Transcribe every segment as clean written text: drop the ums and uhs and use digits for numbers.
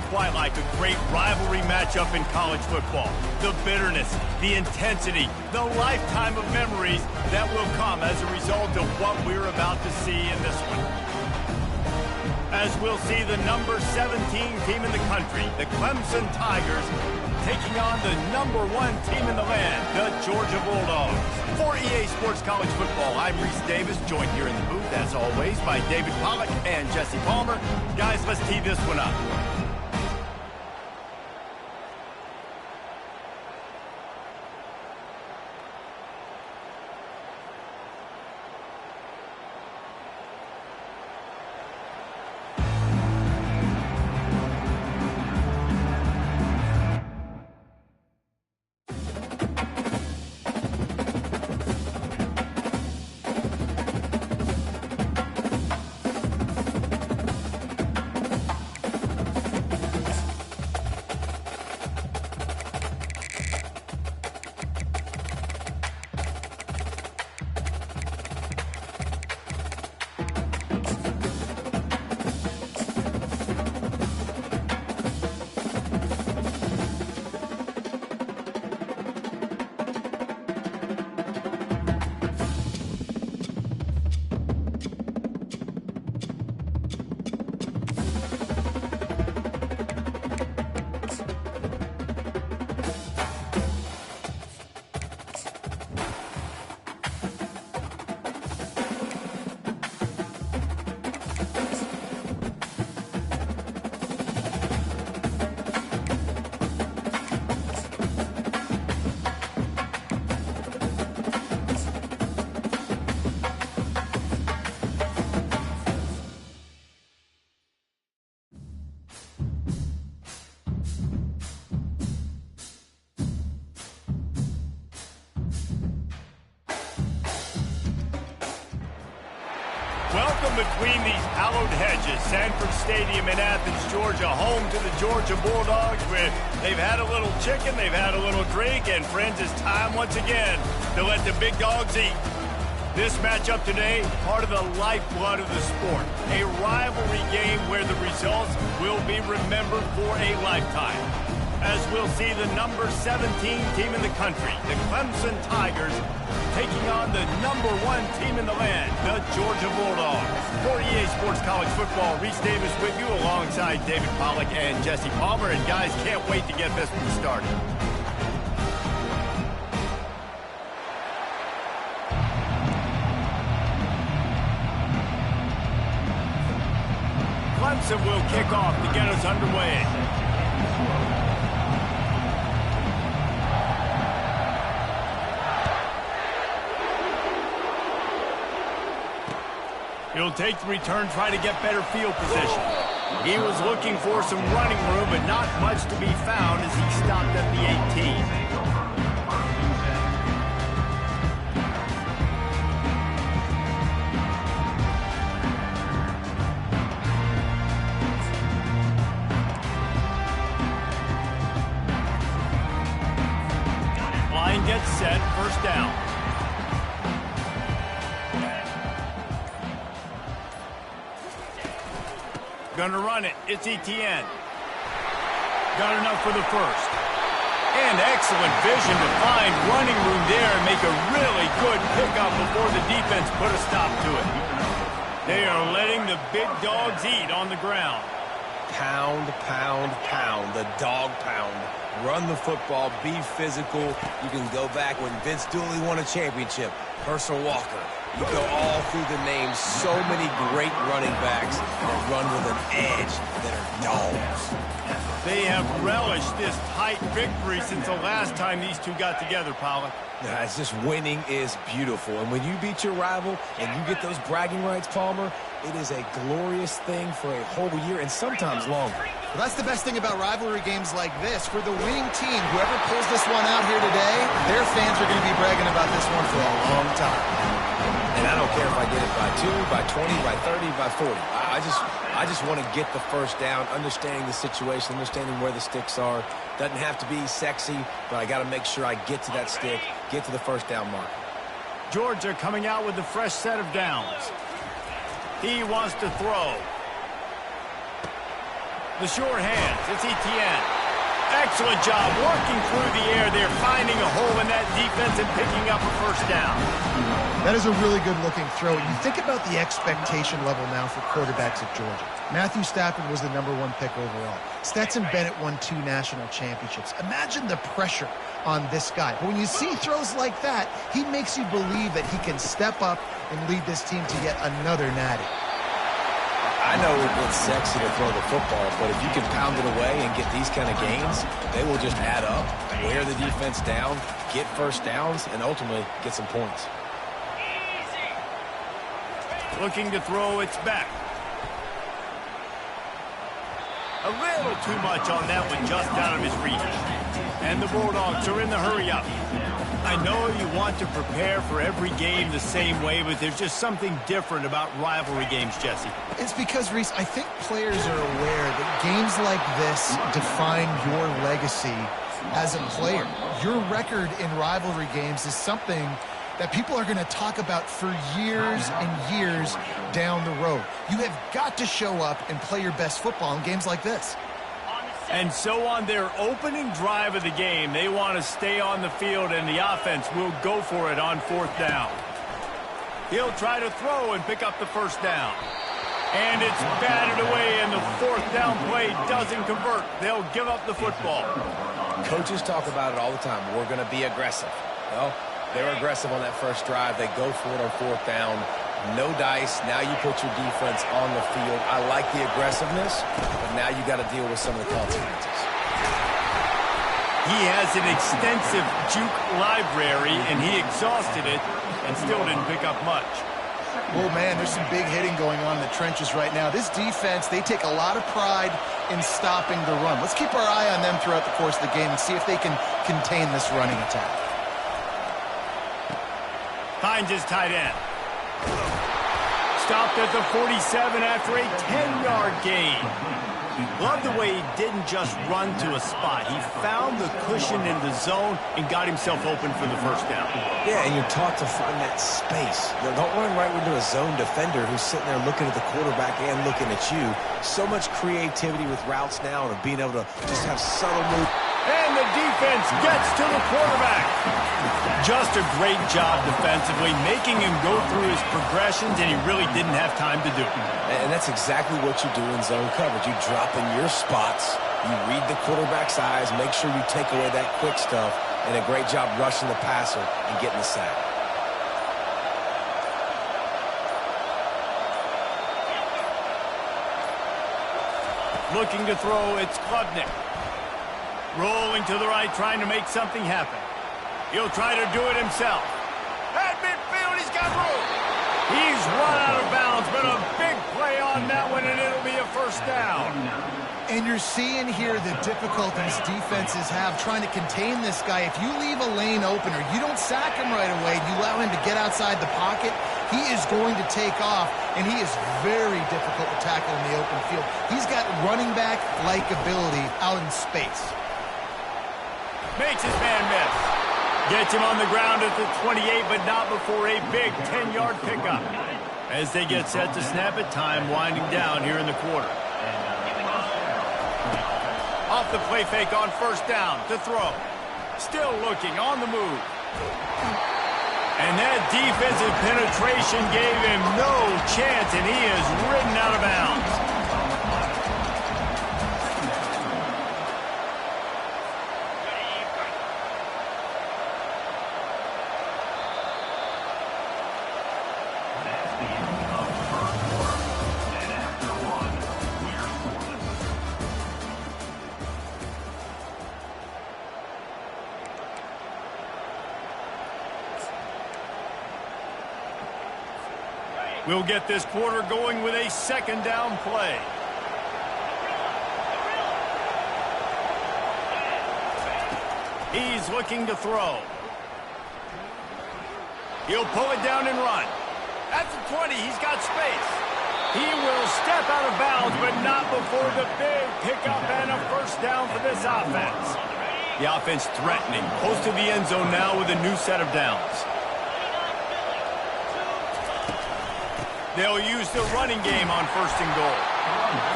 quite like a great rivalry matchup in college football. The bitterness, the intensity, the lifetime of memories that will come as a result of what we're about to see in this one. As we'll see the number 17 team in the country, the Clemson Tigers, taking on the number 1 team in the land, the Georgia Bulldogs. For EA Sports College Football, I'm Reese Davis, joined here in the booth, as always, by David Pollack and Jesse Palmer. Guys, let's tee this one up. Welcome between these hallowed hedges. Sanford Stadium in Athens, Georgia, home to the Georgia Bulldogs. They've had a little chicken, they've had a little drink, and friends, it's time once again to let the big dogs eat. This matchup today, part of the lifeblood of the sport. A rivalry game where the results will be remembered for a lifetime. As we'll see the number 17 team in the country, the Clemson Tigers, taking on the number 1 team in the land, the Georgia Bulldogs. For EA Sports College Football, Reese Davis with you alongside David Pollack and Jesse Palmer. And guys, can't wait to get this one started. Clemson will kick off to get us underway. He'll take the return, try to get better field position. He was looking for some running room, but not much to be found as he stopped at the 18. Line gets set, first down. Gonna run it. It's Etienne. Got enough for the first. And excellent vision to find running room there and make a really good pickup before the defense put a stop to it. They are letting the big dogs eat on the ground. Pound, pound, pound. The dog pound. Run the football. Be physical. You can go back when Vince Dooley won a championship. Herschel Walker. You go all through the names. So many great running backs that run with an edge that are dogs. They have relished this tight victory since the last time these two got together, Pollack. Yeah, it's just winning is beautiful. And when you beat your rival and you get those bragging rights, Palmer, it is a glorious thing for a whole year and sometimes longer. Well, that's the best thing about rivalry games like this. For the winning team, whoever pulls this one out here today, their fans are going to be bragging about this one for a long time. And I don't care if I get it by 2, by 20, by 30, by 40. I just want to get the first down, understanding the situation, understanding where the sticks are. Doesn't have to be sexy, but I got to make sure I get to that stick, get to the first down mark. Georgia coming out with a fresh set of downs. He wants to throw. The sure hands. It's Etienne. Excellent job working through the air. They're finding a hole in that defense and picking up a first down. That is a really good-looking throw. You think about the expectation level now for quarterbacks at Georgia. Matthew Stafford was the #1 pick overall. Stetson Bennett won 2 national championships. Imagine the pressure on this guy. But when you see throws like that, he makes you believe that he can step up and lead this team to yet another natty. I know it's sexy to throw the football, but if you can pound it away and get these kind of gains, they will just add up, wear the defense down, get first downs, and ultimately get some points. Looking to throw, it's back. A little too much on that one, just out of his reach. And the Bulldogs are in the hurry-up. I know you want to prepare for every game the same way, but there's just something different about rivalry games, Jesse. It's because, Reese, I think players are aware that games like this define your legacy as a player. Your record in rivalry games is something that people are going to talk about for years and years down the road. You have got to show up and play your best football in games like this. And so on their opening drive of the game, they want to stay on the field, and the offense will go for it on 4th down. He'll try to throw and pick up the first down. And it's batted away, and the 4th down play doesn't convert. They'll give up the football. Coaches talk about it all the time. We're going to be aggressive. Well, they're aggressive on that first drive. They go for it on 4th down. No dice. Now you put your defense on the field. I like the aggressiveness, but now you got to deal with some of the consequences. He has an extensive juke library, and he exhausted it and still didn't pick up much. Oh, man, there's some big hitting going on in the trenches right now. This defense, they take a lot of pride in stopping the run. Let's keep our eye on them throughout the course of the game and see if they can contain this running attack. Finds his tight end. Stopped at the 47 after a 10-yard gain. Love the way he didn't just run to a spot. He found the cushion in the zone and got himself open for the first down. Yeah, and you're taught to find that space. You know, don't run right into a zone defender who's sitting there looking at the quarterback and looking at you. So much creativity with routes now and being able to just have subtle moves. And the defense gets to the quarterback. Just a great job defensively, making him go through his progressions, and he really didn't have time to do it. And that's exactly what you do in zone coverage. You drop in your spots, you read the quarterback's eyes, make sure you take away that quick stuff, and a great job rushing the passer and getting the sack. Looking to throw, it's Klubnik. Rolling to the right, trying to make something happen. He'll try to do it himself. At midfield, he's got room. He's run out of bounds, but a big play on that one, and it'll be a first down. And you're seeing here the difficulties defenses have trying to contain this guy. If you leave a lane open or you don't sack him right away, you allow him to get outside the pocket, he is going to take off, and he is very difficult to tackle in the open field. He's got running back-like ability out in space. Makes his man miss. Gets him on the ground at the 28, but not before a big 10-yard pickup. As they get set to snap it, time winding down here in the quarter. Off the play fake on first down to throw. Still looking on the move. And that defensive penetration gave him no chance, and he is ridden out of bounds. We'll get this quarter going with a second down play. He's looking to throw. He'll pull it down and run. At the 20, he's got space. He will step out of bounds, but not before the big pickup and a first down for this offense. The offense threatening, close to the end zone now with a new set of downs. They'll use the running game on first and goal.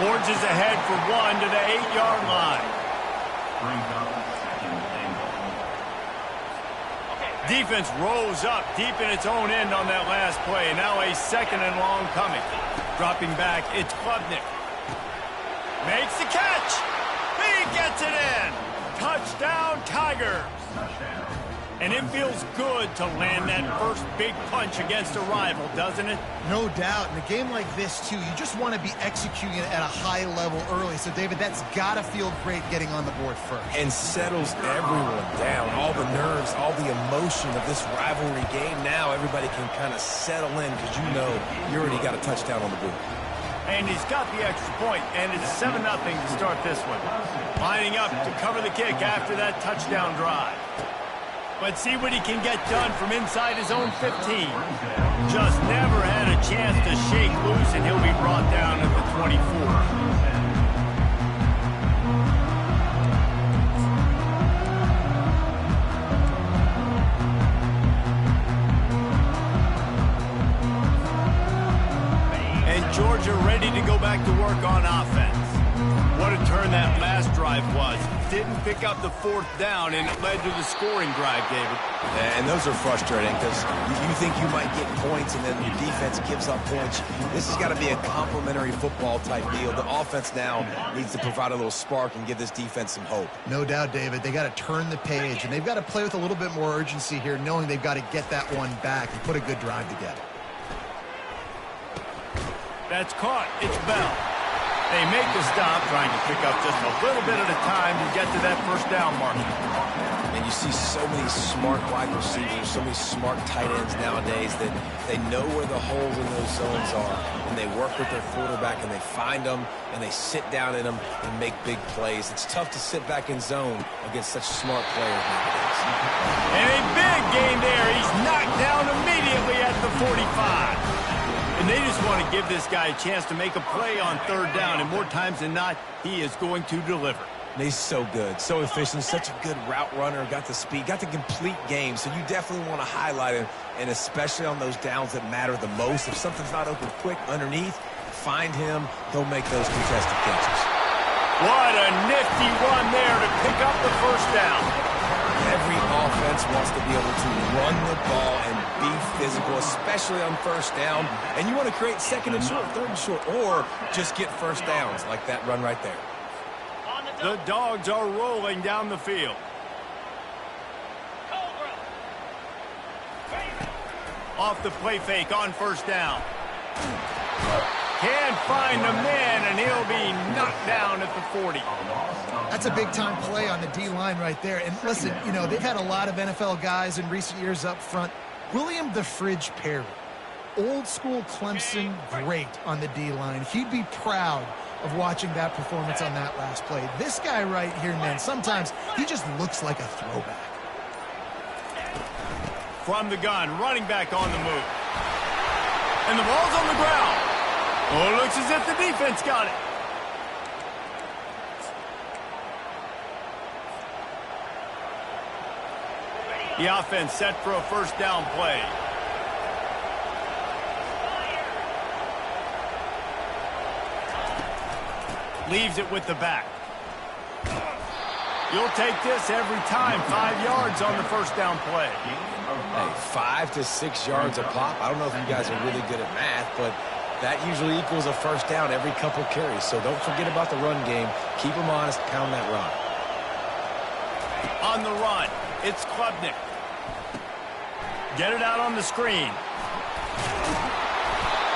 Forges ahead for one to the 8-yard line. Defense rolls up deep in its own end on that last play. Now a second and long coming. Dropping back, it's Klubnik. Makes the catch. He gets it in. Touchdown, Tigers. And it feels good to land that first big punch against a rival, doesn't it? No doubt. In a game like this, too, you just want to be executing it at a high level early. So, David, that's got to feel great getting on the board first. And settles everyone down. All the nerves, all the emotion of this rivalry game. Now everybody can kind of settle in because you know you already got a touchdown on the board. And he's got the extra point, and it's 7-0 to start this one. Lining up to cover the kick after that touchdown drive. Let's see what he can get done from inside his own 15. Just never had a chance to shake loose, and he'll be brought down at the 24. Georgia ready to go back to work on offense. What a turn that last drive was. Didn't pick up the 4th down, and it led to the scoring drive, David. And those are frustrating because you think you might get points, and then your defense gives up points. This has got to be a complementary football type deal. The offense now needs to provide a little spark and give this defense some hope. No doubt, David. They got to turn the page, and they've got to play with a little bit more urgency here, knowing they've got to get that one back and put a good drive together. That's caught. It's Bell. They make the stop, trying to pick up just a little bit at a time to get to that first down marker. And you see so many smart wide receivers, so many smart tight ends nowadays that they know where the holes in those zones are, and they work with their quarterback, and they find them, and they sit down in them and make big plays. It's tough to sit back in zone against such smart players nowadays. And a big gain there. He's knocked down immediately at the 45. And they just want to give this guy a chance to make a play on 3rd down, and more times than not, he is going to deliver. And he's so good, so efficient, such a good route runner, got the speed, got the complete game, so you definitely want to highlight him, and especially on those downs that matter the most. If something's not open quick underneath, find him, he'll make those contested catches. What a nifty run there to pick up the first down. Every offense wants to be able to run the ball and be physical, especially on 1st down. And you want to create 2nd and short, 3rd and short, or just get first downs like that run right there. The Dogs are rolling down the field. Off the play fake on 1st down. Can't find a man, and he'll be knocked down at the 40. That's a big-time play on the D-line right there. And listen, you know, they've had a lot of NFL guys in recent years up front. William the Fridge Perry, old-school Clemson great on the D-line. He'd be proud of watching that performance on that last play. This guy right here, man, sometimes he just looks like a throwback. From the gun, running back on the move. And the ball's on the ground. Oh, it looks as if the defense got it. The offense set for a 1st down play. Leaves it with the back. You'll take this every time. 5 yards on the 1st down play. Hey, 5 to 6 yards a pop. I don't know if you guys are really good at math, but that usually equals a 1st down every couple carries. So don't forget about the run game. Keep them honest. Pound that rock. On the run, it's Klubnik. Get it out on the screen.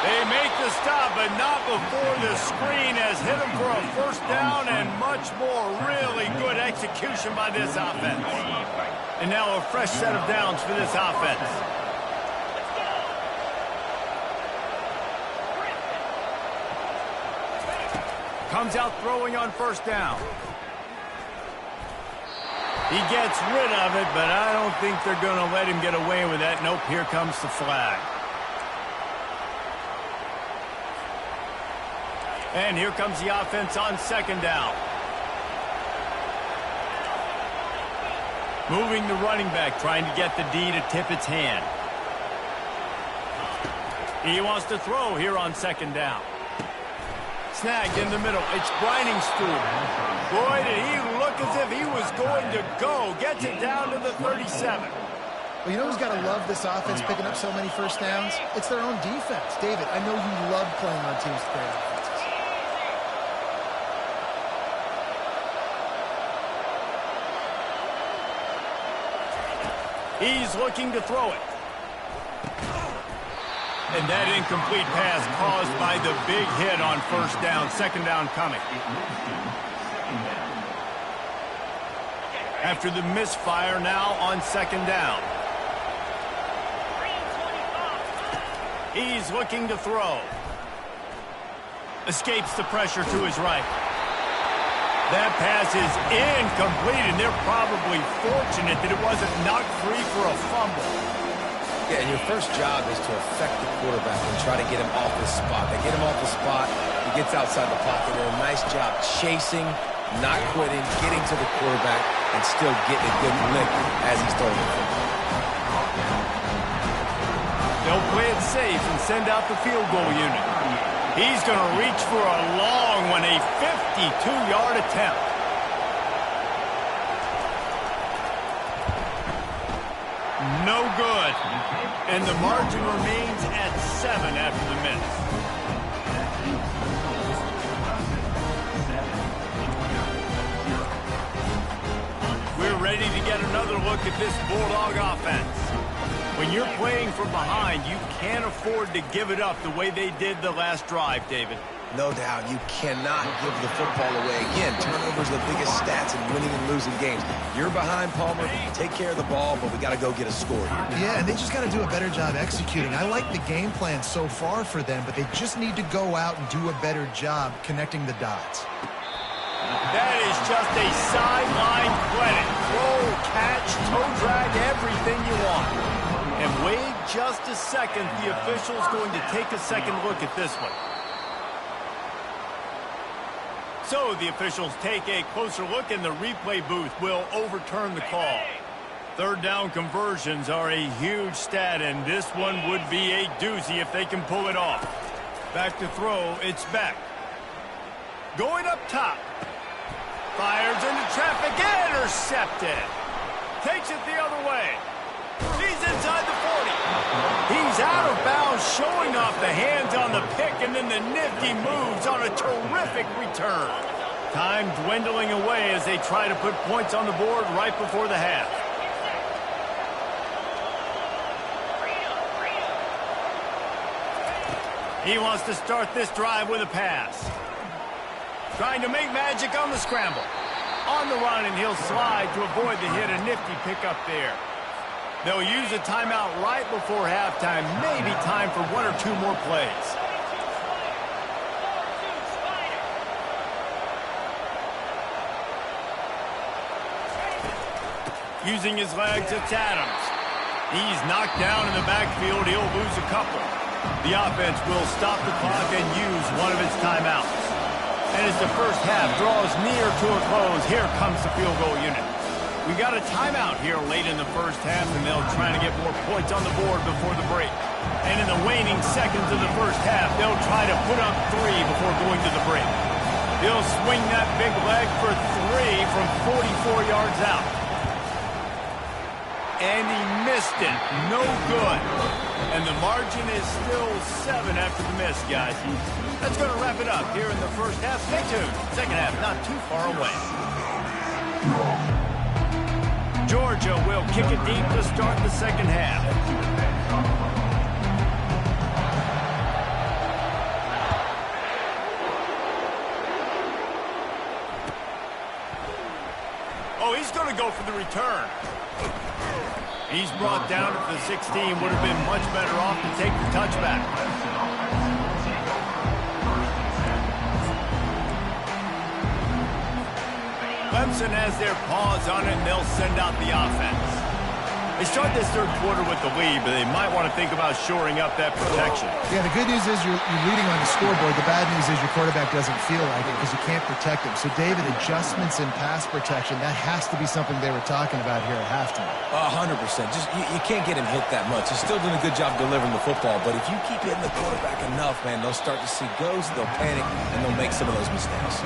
They make the stop, but not before the screen has hit them for a 1st down and much more. Really good execution by this offense. And now a fresh set of downs for this offense. Comes out throwing on 1st down. He gets rid of it, but I don't think they're going to let him get away with that. Nope, here comes the flag. And here comes the offense on 2nd down. Moving the running back, trying to get the D to tip its hand. He wants to throw here on 2nd down. Snagged in the middle. It's Stool. Boy, did he look as if he was going to go. Gets it down to the 37. Well, you know who's got to love this offense picking up so many first downs? It's their own defense. David, I know you love playing on teams with great offenses. He's looking to throw it. And that incomplete pass caused by the big hit on first down. Second down coming. After the misfire, now on second down. He's looking to throw. Escapes the pressure to his right. That pass is incomplete, and they're probably fortunate that it wasn't knocked free for a fumble. Yeah, and your first job is to affect the quarterback and try to get him off his spot. They get him off the spot, he gets outside the pocket. They're a nice job chasing, not quitting, getting to the quarterback, and still getting a good lick as he's throwing the football. They'll play it safe and send out the field goal unit. He's going to reach for a long one, a 52-yard attempt. No good. And the margin remains at 7 after the miss. We're ready to get another look at this Bulldog offense. When you're playing from behind, you can't afford to give it up the way they did the last drive, David. No doubt, you cannot give the football away. Again, turnovers are the biggest stats in winning and losing games. You're behind, Palmer. Take care of the ball, but we got to go get a score here. Yeah, and they just got to do a better job executing. I like the game plan so far for them, but they just need to go out and do a better job connecting the dots. That is just a sideline credit. Roll, catch, toe drag, everything you want. And wait just a second. The official's going to take a second look at this one. So the officials take a closer look, and the replay booth will overturn the call. Third down conversions are a huge stat, and this one would be a doozy if they can pull it off. Back to throw, it's Beck. Going up top. Fires into traffic, intercepted. Takes it the other way. He's inside the 40. He's out of bounds, showing off the hands on the pick, and then the nifty moves on a terrific return. Time dwindling away as they try to put points on the board right before the half. He wants to start this drive with a pass. Trying to make magic on the scramble. On the run, and he'll slide to avoid the hit. A nifty pickup there. They'll use a timeout right before halftime. Maybe time for one or two more plays. Using his legs, it's Adams. He's knocked down in the backfield. He'll lose a couple. The offense will stop the clock and use one of its timeouts. And as the first half draws near to a close, here comes the field goal unit. We got a timeout here late in the first half, and they'll try to get more points on the board before the break. And in the waning seconds of the first half, they'll try to put up 3 before going to the break. He'll swing that big leg for 3 from 44 yards out. And he missed it. No good. And the margin is still 7 after the miss, guys. That's going to wrap it up here in the first half. Stay tuned. Second half not too far away. Georgia will kick it deep to start the second half. Oh, he's going to go for the return. He's brought down at the 16. Would have been much better off to take the touchback. Clemson has their paws on it, and they'll send out the offense. They start this third quarter with the lead, but they might want to think about shoring up that protection. Yeah, the good news is you're leading on the scoreboard. The bad news is your quarterback doesn't feel like it because you can't protect him. So, David, adjustments in pass protection, that has to be something they were talking about here at halftime. 100%. Just you can't get him hit that much. He's still doing a good job delivering the football, but if you keep hitting the quarterback enough, man, they'll start to see ghosts, they'll panic, and they'll make some of those mistakes.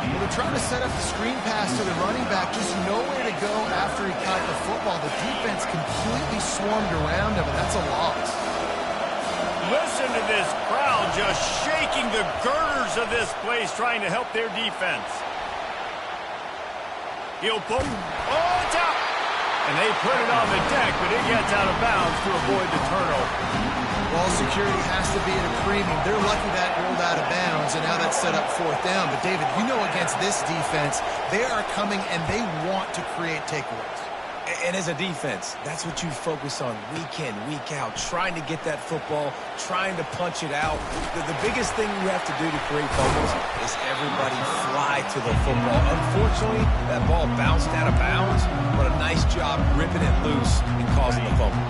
Well, they're trying to set up the screen pass to the running back, just nowhere to go after he caught the football. The defense completely swarmed around him, and that's a loss. Listen to this crowd just shaking the girders of this place, trying to help their defense. He'll put, oh, it's out. And they put it on the deck, but it gets out of bounds to avoid the turnover. Ball security has to be at a premium. They're lucky that rolled out of bounds, and now that's set up fourth down. But, David, you know against this defense, they are coming and they want to create takeaways. And as a defense, that's what you focus on week in, week out, trying to get that football, trying to punch it out. The biggest thing you have to do to create fumbles is everybody fly to the football. Unfortunately, that ball bounced out of bounds, but a nice job ripping it loose and causing the fumble.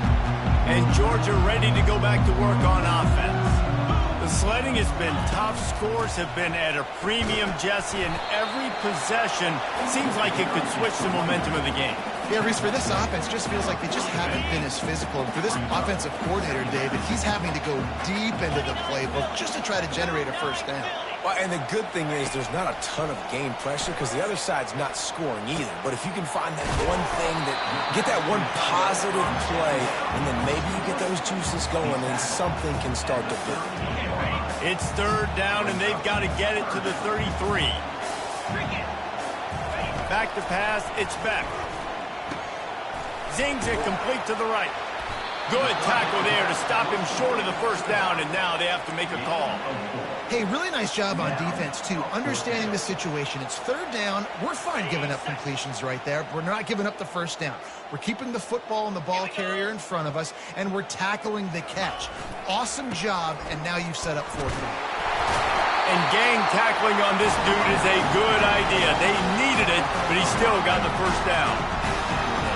And Georgia ready to go back to work on offense. The sledding has been tough. Scores have been at a premium, Jesse, and every possession seems like it could switch the momentum of the game. Yeah, Reese, for this offense, just feels like they just haven't been as physical. And for this offensive coordinator, David, he's having to go deep into the playbook just to try to generate a first down. Well, and the good thing is there's not a ton of game pressure because the other side's not scoring either. But if you can find that one thing, get that one positive play, and then maybe you get those juices going and something can start to build. It's third down, and they've got to get it to the 33. Back to pass, it's Beck. Zings it complete to the right. Good tackle there to stop him short of the first down, and now they have to make a call. Hey, really nice job on defense, too, understanding the situation. It's third down. We're fine giving up completions right there. We're not giving up the first down. We're keeping the football and the ball carrier in front of us, and we're tackling the catch. Awesome job, and now you've set up fourth down. And gang tackling on this dude is a good idea. They needed it, but he still got the first down.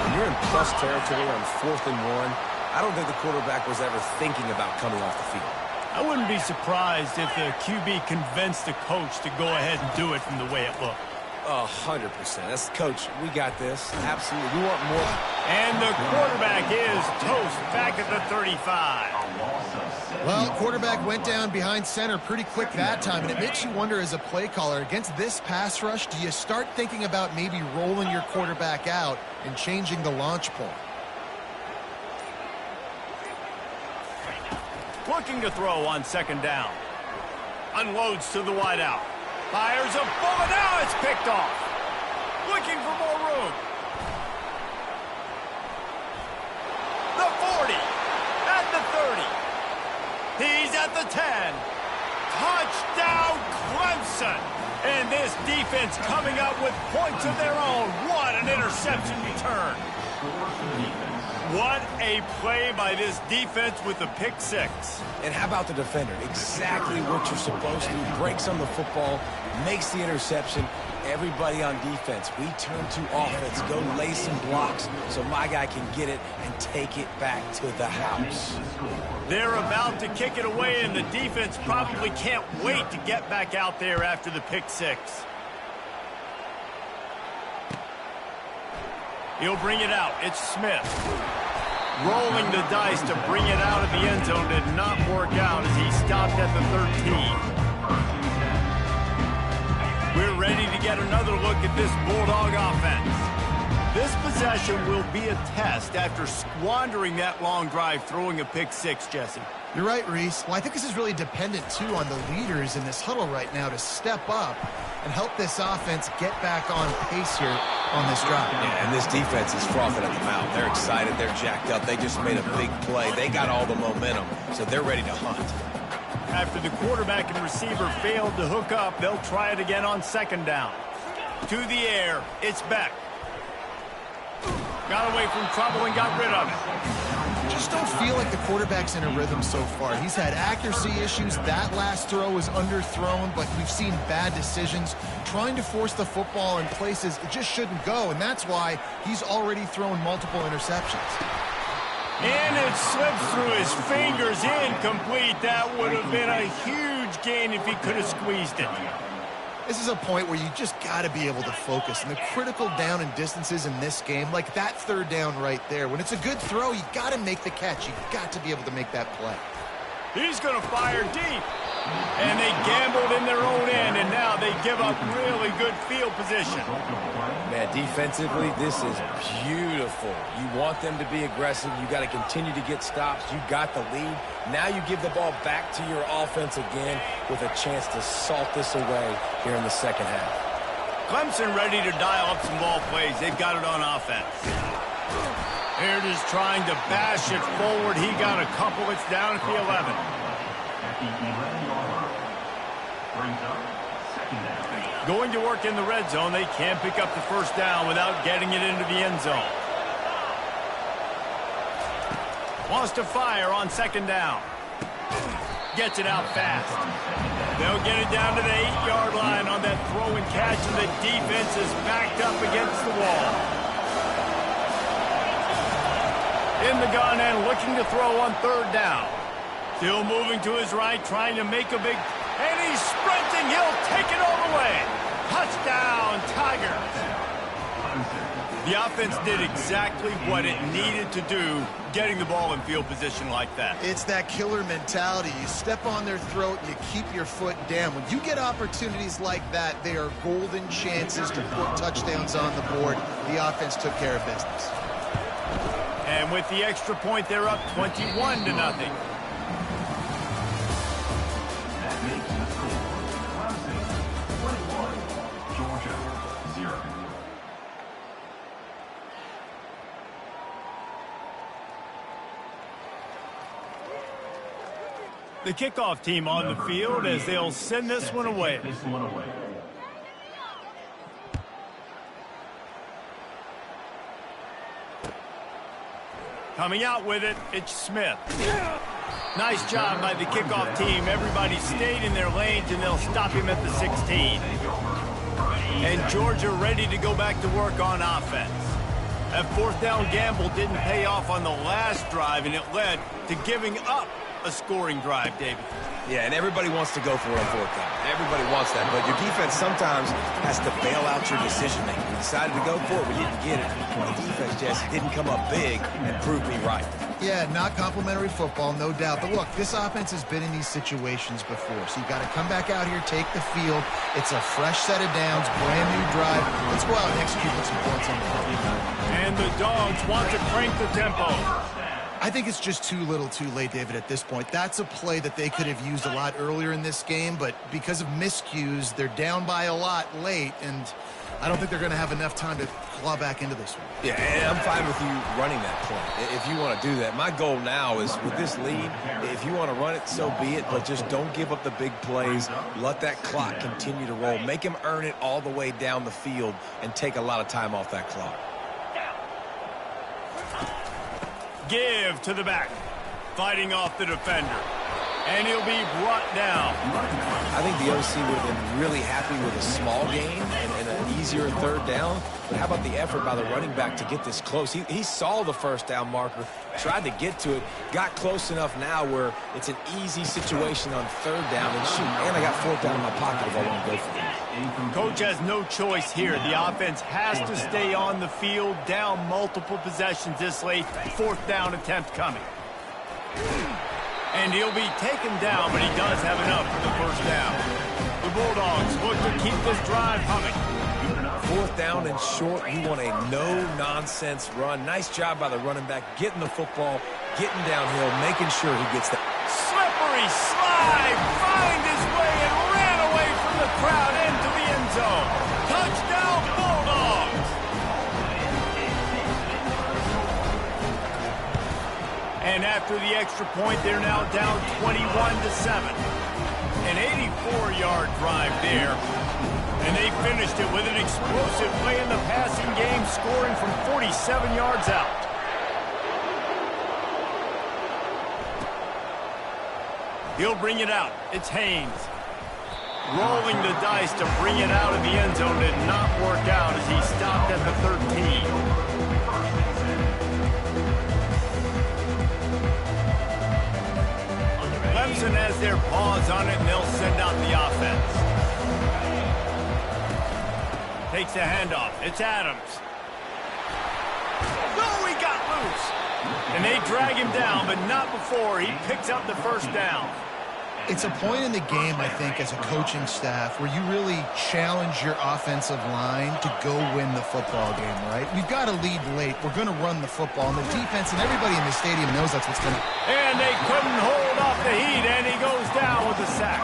When you're in plus territory on 4th and 1, I don't think the quarterback was ever thinking about coming off the field. I wouldn't be surprised if the QB convinced the coach to go ahead and do it from the way it looked. 100%. That's coach. We got this. Absolutely. We want more. And the quarterback is toast back at the 35. Well, quarterback went down behind center pretty quick that time, and it makes you wonder as a play caller, against this pass rush, do you start thinking about maybe rolling your quarterback out and changing the launch point? Looking to throw on second down. Unloads to the wideout. Fires a bullet. Now it's picked off. Looking for more room. The 40. At the 30. He's at the 10. Touchdown, Clemson. And this defense coming up with points of their own. What an interception return. What a play by this defense with the pick six. And how about the defender? Exactly what you're supposed to do. Breaks on the football, makes the interception. Everybody on defense, we turn to offense. Go lay some blocks so my guy can get it and take it back to the house. They're about to kick it away, and the defense probably can't wait to get back out there after the pick six. He'll bring it out. It's Smith. Rolling the dice to bring it out of the end zone did not work out as he stopped at the 13. We're ready to get another look at this Bulldog offense. This possession will be a test after squandering that long drive throwing a pick six, Jesse. You're right, Reese. Well, I think this is really dependent, too, on the leaders in this huddle right now to step up and help this offense get back on pace here on this drive. Yeah, and this defense is frothing at the mouth. They're excited. They're jacked up. They just made a big play. They got all the momentum, so they're ready to hunt. After the quarterback and receiver failed to hook up, they'll try it again on second down. To the air, it's Beck. Got away from trouble and got rid of it. Just don't feel like the quarterback's in a rhythm so far. He's had accuracy issues. That last throw was underthrown, but we've seen bad decisions. trying to force the football in places it just shouldn't go, and that's why he's already thrown multiple interceptions. And it slips through his fingers, incomplete. That would have been a huge gain if he could have squeezed it. This is a point where you just got to be able to focus. And the critical down and distances in this game, like that third down right there, when it's a good throw, you got to make the catch. You got to be able to make that play. He's going to fire deep. And they gambled in their own end, and now they give up really good field position. Man, defensively, this is beautiful. You want them to be aggressive. You got to continue to get stops. You got the lead. Now you give the ball back to your offense again with a chance to salt this away here in the second half. Clemson ready to dial up some ball plays. They've got it on offense. Here it is trying to bash it forward. He got a couple. It's down at the 11. Going to work in the red zone. They can't pick up the first down without getting it into the end zone. Wants to fire on second down. Gets it out fast. They'll get it down to the 8-yard line on that throw and catch, and the defense is backed up against the wall. In the gun and looking to throw on third down. Still moving to his right, trying to make a big... And he's sprinting. He'll take it all the way. Touchdown, Tigers. The offense did exactly what it needed to do, getting the ball in field position like that. It's that killer mentality. You step on their throat and you keep your foot down. When you get opportunities like that, they are golden chances to put touchdowns on the board. The offense took care of business. And with the extra point, they're up 21-0. The kickoff team on the field as they'll send this one away. Coming out with it, it's Smith. Nice job by the kickoff team. Everybody stayed in their lanes, and they'll stop him at the 16. And Georgia ready to go back to work on offense. That fourth down gamble didn't pay off on the last drive, and it led to giving up a scoring drive, David. Yeah, and everybody wants to go for it on fourth down. Everybody wants that, but your defense sometimes has to bail out your decision-making. We decided to go for it, we didn't get it. The defense just didn't come up big and prove me right. Yeah, not complimentary football, no doubt. But look, this offense has been in these situations before, so you got to come back out here, take the field. It's a fresh set of downs, brand new drive. Let's go out and execute with some points on the field. And the Dogs want to crank the tempo. I think it's just too little too late, David, at this point. That's a play that they could have used a lot earlier in this game, but because of miscues, they're down by a lot late, and I don't think they're going to have enough time to claw back into this one. Yeah, and I'm fine with you running that play if you want to do that. My goal now is with this lead, if you want to run it, so be it, but just don't give up the big plays. Let that clock continue to roll. Make him earn it all the way down the field and take a lot of time off that clock. Give to the back. Fighting off the defender. And he'll be brought down. I think the OC would have been really happy with a small gain and an easier third down. But how about the effort by the running back to get this close? He saw the first down marker, tried to get to it, got close enough now where it's an easy situation on third down. And shoot, and I got fourth down in my pocket if I want to go for it. Coach has no choice here. The offense has to stay on the field, down multiple possessions this late. Fourth down attempt coming. And he'll be taken down, but he does have enough for the first down. The Bulldogs look to keep this drive humming. Fourth down and short, you want a no-nonsense run. Nice job by the running back, getting the football, getting downhill, making sure he gets that. Slippery slide, find his way and ran away from the crowd into the end zone. Touchdown, Bulldogs! And after the extra point, they're now down 21-7. An 84-yard drive there. And they finished it with an explosive play in the passing game, scoring from 47 yards out. He'll bring it out. It's Haynes. Rolling the dice to bring it out of the end zone did not work out as he stopped at the 13. Clemson has their paws on it, and they'll send out the offense. Takes the handoff. It's Adams. No, he got loose. And they drag him down, but not before he picks up the first down. It's a point in the game, I think, as a coaching staff where you really challenge your offensive line to go win the football game, right? We've got to lead late. We're going to run the football, and the defense and everybody in the stadium knows that's what's going to happen. And they couldn't hold off the heat, and he goes down with a sack.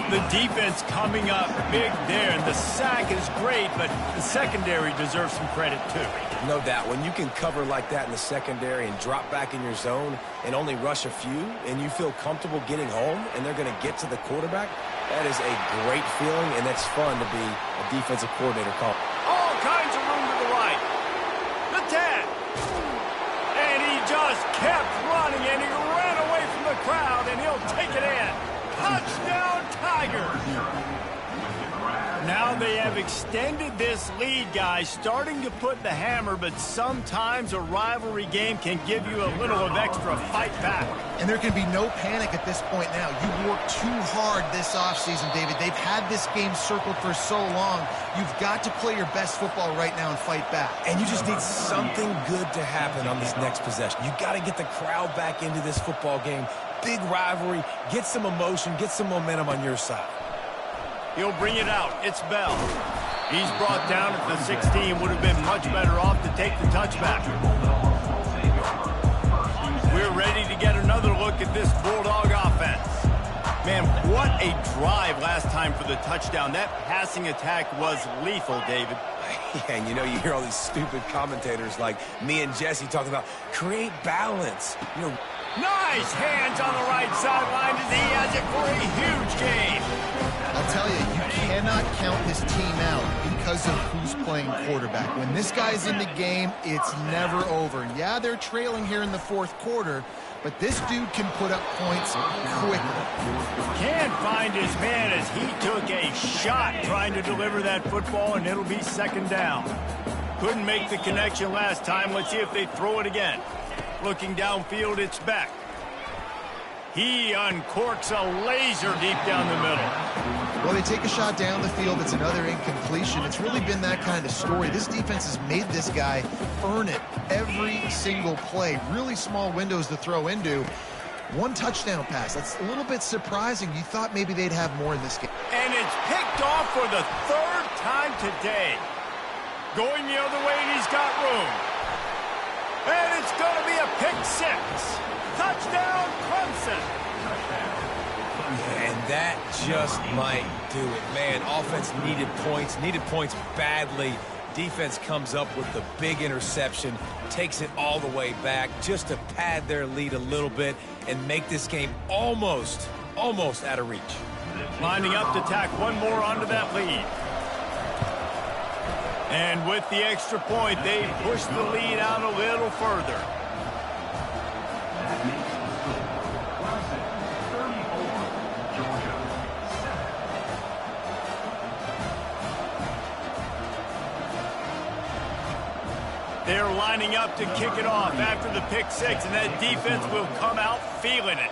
The defense coming up big there, and the sack is great, but the secondary deserves some credit, too. No doubt. When you can cover like that in the secondary and drop back in your zone and only rush a few, and you feel comfortable getting home, and they're going to get to the quarterback, that is a great feeling, and that's fun to be a defensive coordinator call. All kinds of room to the right. The 10. And he just kept running, and he ran away from the crowd, and he'll take it in. Touchdown, Tigers! Now they have extended this lead, guys, starting to put the hammer, but sometimes a rivalry game can give you a little of extra fight back. And there can be no panic at this point now. You worked too hard this offseason, David. They've had this game circled for so long. You've got to play your best football right now and fight back. And you just need something good to happen on this next possession. You got to get the crowd back into this football game. Big rivalry, get some emotion, get some momentum on your side. He'll bring it out. It's Bell. He's brought down at the 16. Would have been much better off to take the touchback. We're ready to get another look at this Bulldog offense. Man, what a drive last time for the touchdown. That passing attack was lethal, David. Yeah, and you know, you hear all these stupid commentators like me and Jesse talking about create balance. You know, nice hands on the right sideline as he has it for a huge gain. I'll tell you, you cannot count this team out because of who's playing quarterback. When this guy's in the game, it's never over. Yeah, they're trailing here in the fourth quarter, but this dude can put up points quickly. Can't find his man as he took a shot trying to deliver that football, and it'll be second down. Couldn't make the connection last time. Let's see if they throw it again. Looking downfield, it's Beck. He uncorks a laser deep down the middle. Well, they take a shot down the field. It's another incompletion. It's really been that kind of story. This defense has made this guy earn it every single play. Really small windows to throw into. One touchdown pass. That's a little bit surprising. You thought maybe they'd have more in this game. And it's picked off for the third time today. Going the other way, and he's got room. And it's going to be a pick six. Touchdown, Clemson. And that just might do it. Man, offense needed points badly. Defense comes up with the big interception, takes it all the way back just to pad their lead a little bit and make this game almost out of reach. Lining up to tack one more onto that lead. And with the extra point, they push the lead out a little further. They're lining up to kick it off after the pick six, and that defense will come out feeling it.